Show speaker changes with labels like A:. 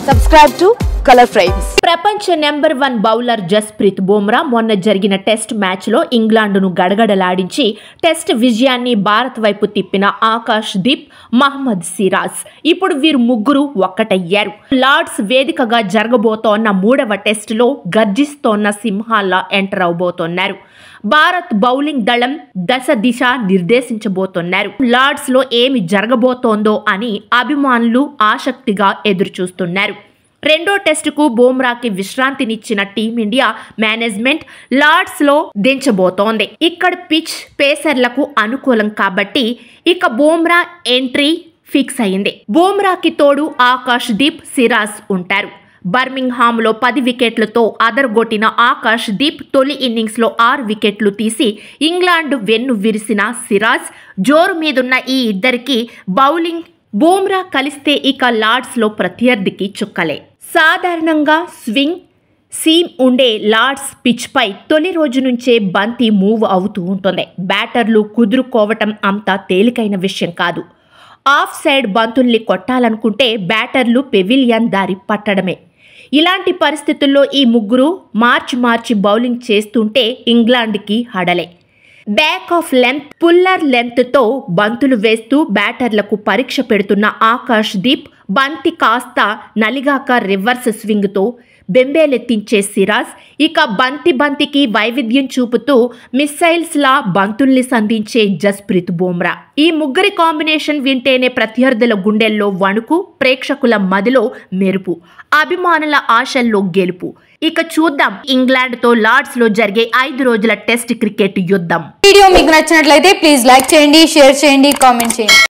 A: Subscribe to Color Frames.
B: ప్రపంచ number 1 bowler Jasprit Bumrah మొన్న జరిగిన టెస్ట్ మ్యాచ్లో ఇంగ్లాండ్ను గడగడలాడించి టెస్ట్ విజయాన్ని భారత్ వైపు తిప్పిన ఆకాష్ దీప్, మహమ్మద్ సిరాజ్ ఇప్పుడు వీరు ముగ్గురు ఒక్కటయ్యారు. లార్డ్స్ వేదికగా జరగబోతోన్న 3వ టెస్టులో గర్జిస్తోన్న సింహాల్లా ఎంటర్ అవబోతున్నారు. భారత్ బౌలింగ్ దళం దిశ నిర్దేశించబోతున్నారు. లార్డ్స్ లో ఏమి జరగబోతోందో అని అభిమానులు ఆసక్తిగా ఎదురుచూస్తున్నారు. రెండో టెస్టుకు బుమ్రాకి విశ్రాంతినిచ్చిన టీమిండియా మేనేజ్మెంట్ లార్డ్స్ లో దించబోతోంది. ఇక్కడ పిచ్ పేసర్లకు అనుకూలం కాబట్టి ఇక బుమ్రా ఎంట్రీ ఫిక్స్ అయింది. బుమ్రాకి తోడు ఆకాష్ దీప్, సిరాజ్ ఉంటారు. బర్మింగ్హామ్లో 10 వికెట్లతో అదరగొట్టిన ఆకాష్ దీప్ తొలి ఇన్నింగ్స్లో 6 వికెట్లు తీసి ఇంగ్లాండ్ వెన్ను విరిసిన సిరాజ్ జోరు మీదున్న ఈ ఇద్దరికి బౌలింగ్ బుమ్రా కలిస్తే ఇక లార్డ్స్లో ప్రత్యర్థికి చుక్కలే. సాధారణంగా స్వింగ్ సీమ్ ఉండే లార్డ్స్ పిచ్పై తొలి రోజు నుంచే బంతి మూవ్ అవుతూ ఉంటుంది. బ్యాటర్లు కుదురుకోవటం అంత తేలికైన విషయం కాదు. ఆఫ్ సైడ్ బంతుల్ని కొట్టాలనుకుంటే బ్యాటర్లు పెవిలియన్ దారి పట్టడమే. ఇలాంటి పరిస్థితుల్లో ఈ ముగ్గురు మార్చి బౌలింగ్ చేస్తుంటే ఇంగ్లాండ్కి హడలే. బ్యాక్ ఆఫ్ లెంత్, పుల్లర్ లెంత్తో బంతులు వేస్తూ బ్యాటర్లకు పరీక్ష పెడుతున్న ఆకాష్ దీప్ బంతి కాస్త నలిగాక రివర్స్ స్వింగ్తో బెంబేలెత్తించే సిరాజ్ ఇక బంతికి వైవిధ్యం చూపుతూ మిస్సైల్స్ లా బంతుల్ని సంధించే జస్ప్రీత్ బుమ్రా. ఈ ముగ్గురి కాంబినేషన్ వింటేనే ప్రత్యర్థుల గుండెల్లో వణుకు, ప్రేక్షకుల మదిలో మెరుపు, అభిమానుల ఆశల్లో గెలుపు. ఇక చూద్దాం ఇంగ్లాండ్ తో లార్డ్స్ లో జరిగే 5 రోజుల టెస్ట్ క్రికెట్ యుద్ధం.
A: వీడియో మీకు నచ్చినట్లయితే ప్లీజ్ లైక్ చేయండి, షేర్ చేయండి, కామెంట్ చేయండి.